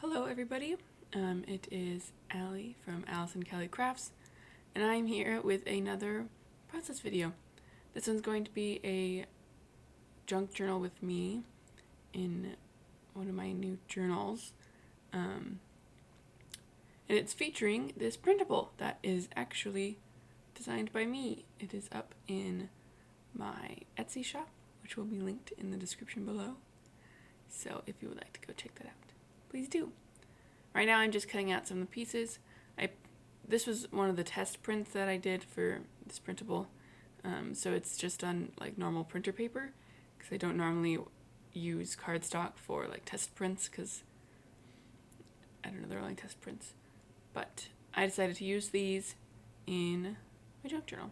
Hello everybody, it is Allie from Alice and Kelly Crafts, and I'm here with another process video. This one's going to be a junk journal with me in one of my new journals, and it's featuring this printable that is actually designed by me. It is up in my Etsy shop, which will be linked in the description below, so if you would like to go check that out, please do. Right now I'm just cutting out some of the pieces. This was one of the test prints that I did for this printable, so it's just on like normal printer paper because I don't normally use cardstock for like test prints because I don't know, they're only test prints. But I decided to use these in my junk journal.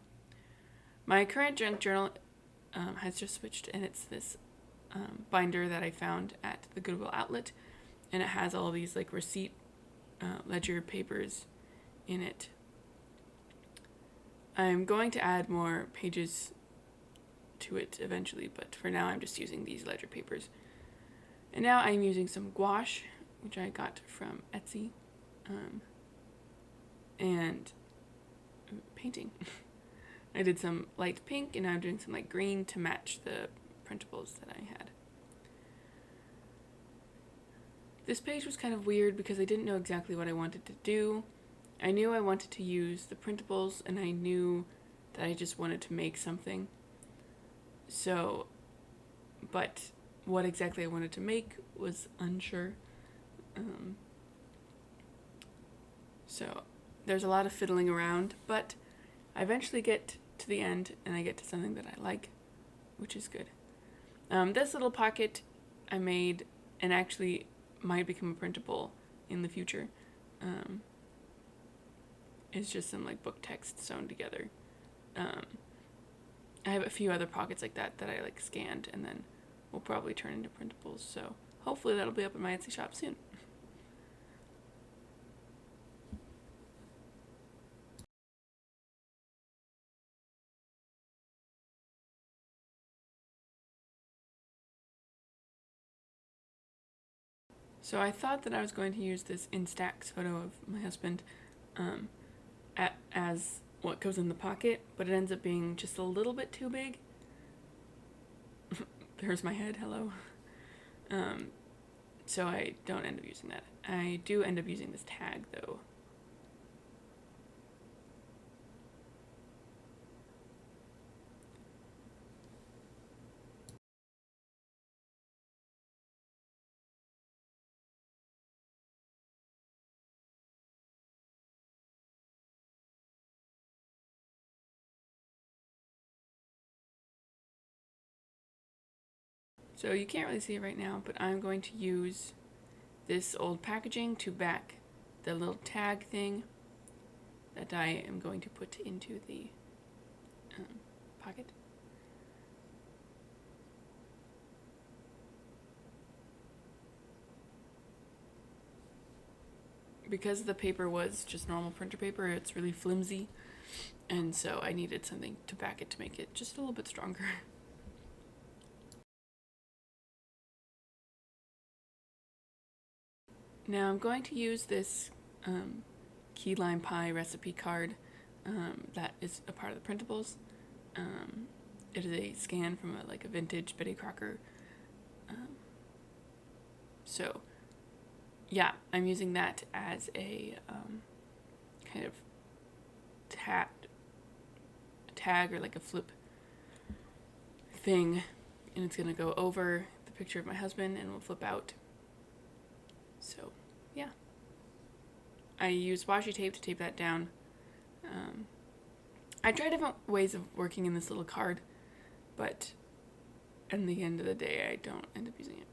My current junk journal has just switched, and it's this binder that I found at the Goodwill outlet, and it has all these like receipt ledger papers in it. I'm going to add more pages to it eventually, but for now I'm just using these ledger papers. And now I'm using some gouache, which I got from Etsy, and painting. I did some light pink, and now I'm doing some light green to match the printables that I had. This page was kind of weird because I didn't know exactly what I wanted to do. I knew I wanted to use the printables, and I knew that I just wanted to make something. So, but what exactly I wanted to make was unsure. So there's a lot of fiddling around, but I eventually get to the end and I get to something that I like, which is good. This little pocket I made, and actually might become a printable in the future. It's just some like book text sewn together. I have a few other pockets like that I like scanned and then will probably turn into printables, so hopefully that'll be up in my Etsy shop soon. So I thought that I was going to use this Instax photo of my husband as what goes in the pocket, but it ends up being just a little bit too big. There's my head, hello. So I don't end up using that. I do end up using this tag though. So you can't really see it right now, but I'm going to use this old packaging to back the little tag thing that I am going to put into the pocket. Because the paper was just normal printer paper, it's really flimsy, and so I needed something to back it to make it just a little bit stronger. Now I'm going to use this key lime pie recipe card that is a part of the printables. It is a scan from a vintage Betty Crocker. So yeah, I'm using that as a kind of tag or like a flip thing, and it's gonna go over the picture of my husband and will flip out. So yeah, I use washi tape to tape that down. I try different ways of working in this little card, but in the end of the day I don't end up using it.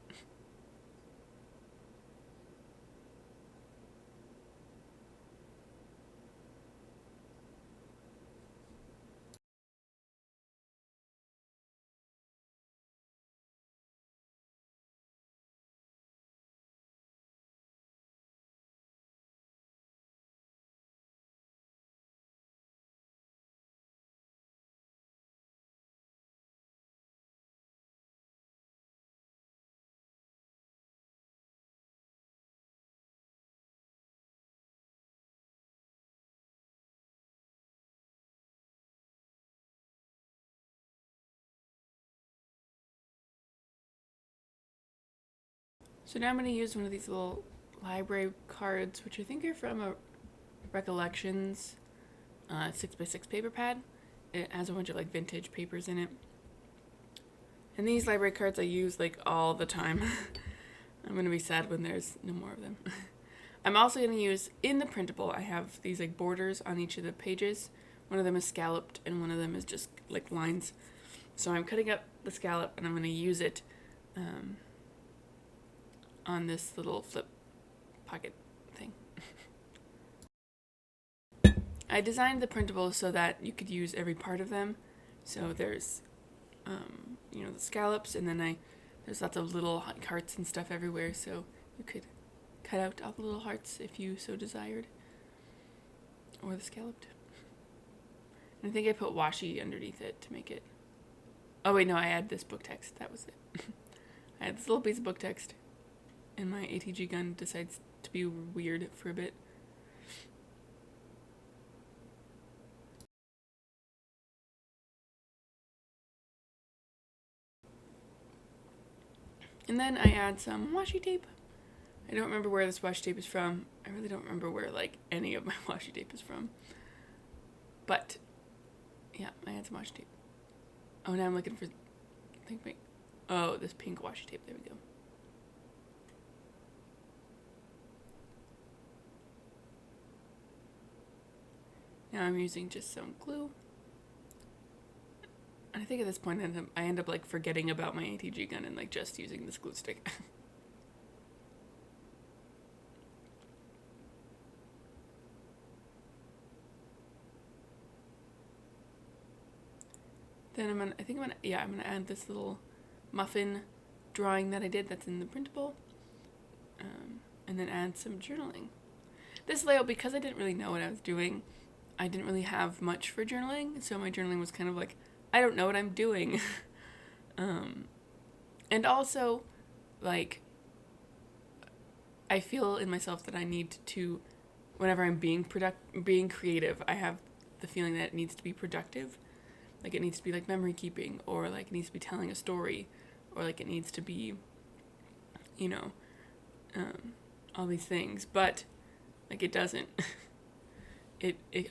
So now I'm going to use one of these little library cards, which I think are from a Recollections 6x6 paper pad. It has a bunch of like vintage papers in it. And these library cards I use like all the time. I'm going to be sad when there's no more of them. I'm also going to use, in the printable, I have these like borders on each of the pages. One of them is scalloped and one of them is just like lines. So I'm cutting up the scallop and I'm going to use it on this little flip pocket thing. I designed the printable so that you could use every part of them. So there's, the scallops, and then there's lots of little hearts and stuff everywhere, so you could cut out all the little hearts if you so desired. Or the scalloped. And I think I put washi underneath it to make it... Oh wait, no, I had this book text. That was it. I had this little piece of book text, and my ATG gun decides to be weird for a bit. And then I add some washi tape. I don't remember where this washi tape is from. I really don't remember where, like, any of my washi tape is from. But, yeah, I add some washi tape. Oh, now I'm looking for... Oh, this pink washi tape. There we go. Now I'm using just some glue. And I think at this point I end up like forgetting about my ATG gun and like just using this glue stick. Then I'm gonna add this little muffin drawing that I did that's in the printable. And then add some journaling. This layout, because I didn't really know what I was doing, I didn't really have much for journaling, so my journaling was kind of like, I don't know what I'm doing. And also, like, I feel in myself that I need to, whenever I'm being creative, I have the feeling that it needs to be productive. Like, it needs to be, like, memory keeping, or, like, it needs to be telling a story, or, like, it needs to be, all these things. But, like, it doesn't.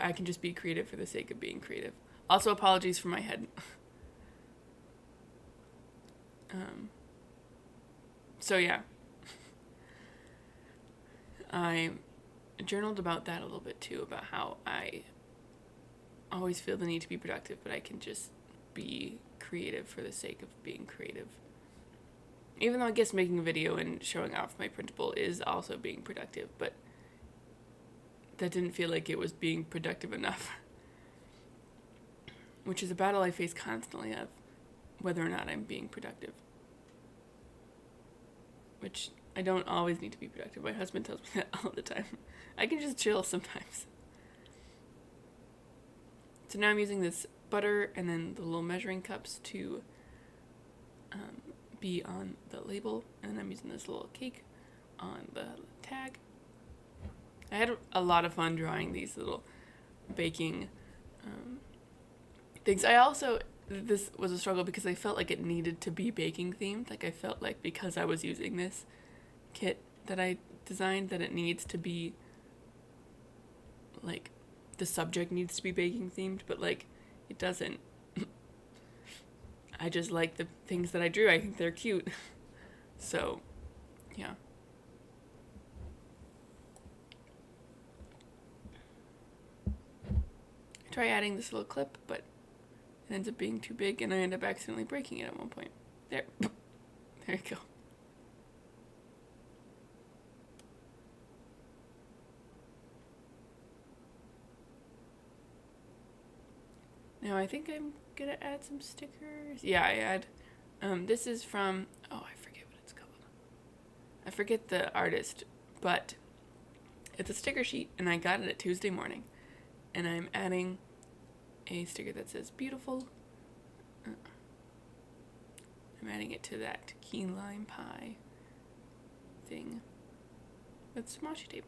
I can just be creative for the sake of being creative. Also, apologies for my head. So yeah, I journaled about that a little bit too, about how I always feel the need to be productive, but I can just be creative for the sake of being creative. Even though I guess making a video and showing off my printable is also being productive, but that didn't feel like it was being productive enough. Which is a battle I face constantly of whether or not I'm being productive. Which I don't always need to be productive. My husband tells me that all the time. I can just chill sometimes. So now I'm using this butter and then the little measuring cups to be on the label. And I'm using this little cake on the tag. I had a lot of fun drawing these little baking things. This was a struggle because I felt like it needed to be baking themed. Like, I felt like because I was using this kit that I designed, that it needs to be, like, the subject needs to be baking themed, but, like, it doesn't. I just like the things that I drew. I think they're cute. So, yeah. I try adding this little clip, but it ends up being too big, and I end up accidentally breaking it at one point. There. There you go. Now I think I'm gonna add some stickers. Yeah, I add, this is from, I forget what it's called. I forget the artist, but it's a sticker sheet, and I got it at Tuesday morning. And I'm adding a sticker that says beautiful. I'm adding it to that key lime pie thing with washi tape.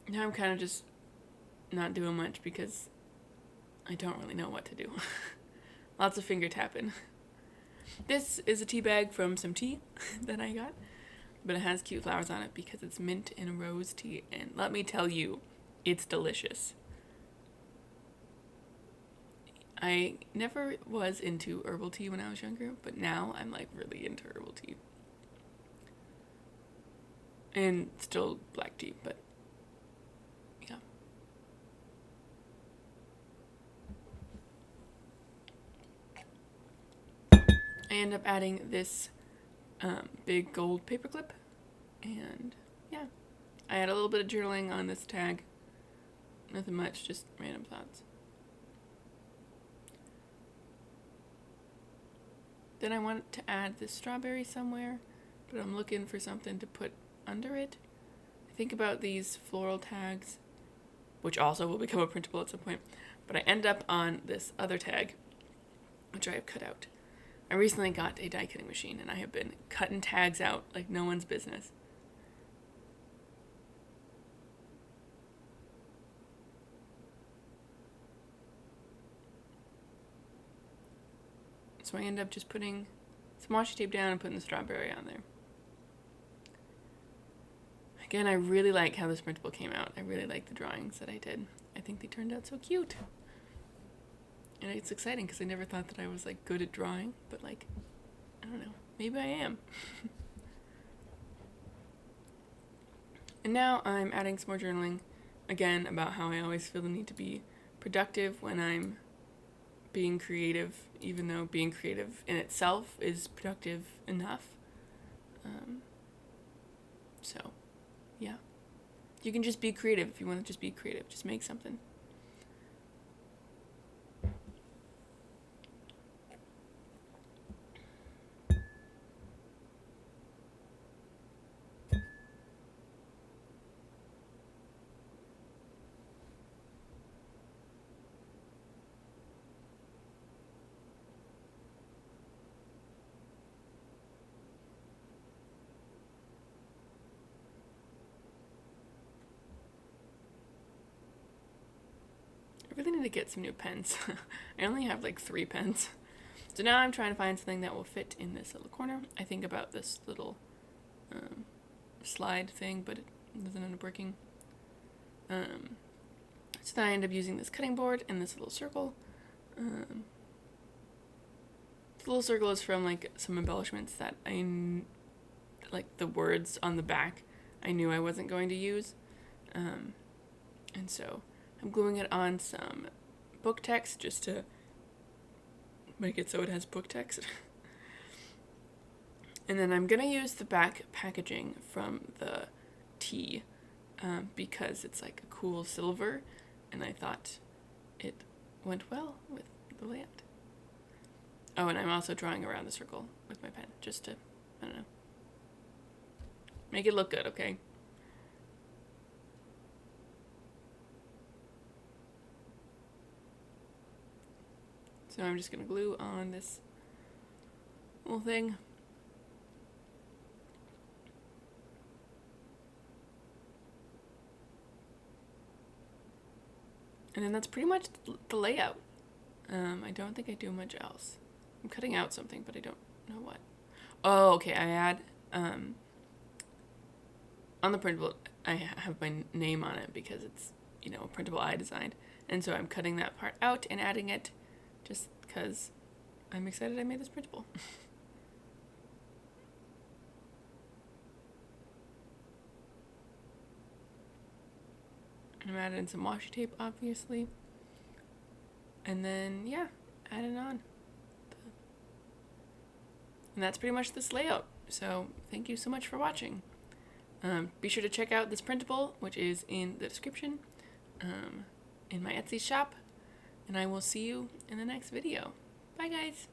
Now I'm kind of just not doing much because I don't really know what to do. Lots of finger tapping. This is a tea bag from some tea that I got, but it has cute flowers on it because it's mint and rose tea, and let me tell you, it's delicious. I never was into herbal tea when I was younger, but now I'm like really into herbal tea. And still black tea, but yeah. I end up adding this big gold paperclip, and yeah, I had a little bit of journaling on this tag. Nothing much, just random thoughts. Then I want to add this strawberry somewhere, but I'm looking for something to put under it. I think about these floral tags, which also will become a printable at some point, but I end up on this other tag, which I have cut out. I recently got a die cutting machine, and I have been cutting tags out like no one's business. So I end up just putting some washi tape down and putting the strawberry on there. Again, I really like how this printable came out. I really like the drawings that I did. I think they turned out so cute. And it's exciting because I never thought that I was like good at drawing, but like, I don't know, maybe I am. And now I'm adding some more journaling, again, about how I always feel the need to be productive when I'm being creative, even though being creative in itself is productive enough. So, yeah. You can just be creative if you want to just be creative. Just make something. I really need to get some new pens. I only have like 3 pens. So now I'm trying to find something that will fit in this little corner. I think about this little slide thing, but it doesn't end up working. So then I end up using this cutting board and this little circle. The little circle is from like some embellishments that like the words on the back I knew I wasn't going to use. And so I'm gluing it on some book text just to make it so it has book text. And then I'm going to use the back packaging from the tea because it's like a cool silver, and I thought it went well with the layout. Oh, and I'm also drawing around the circle with my pen just to, I don't know, make it look good, okay? So I'm just going to glue on this little thing. And then that's pretty much the layout. I don't think I do much else. I'm cutting out something, but I don't know what. Oh, okay, I add, on the printable, I have my name on it because it's, you know, a printable I designed. And so I'm cutting that part out and adding it just because I'm excited I made this printable. I'm adding some washi tape, obviously. And then, yeah, add it on. And that's pretty much this layout. So thank you so much for watching. Be sure to check out this printable, which is in the description, in my Etsy shop. And I will see you in the next video. Bye, guys.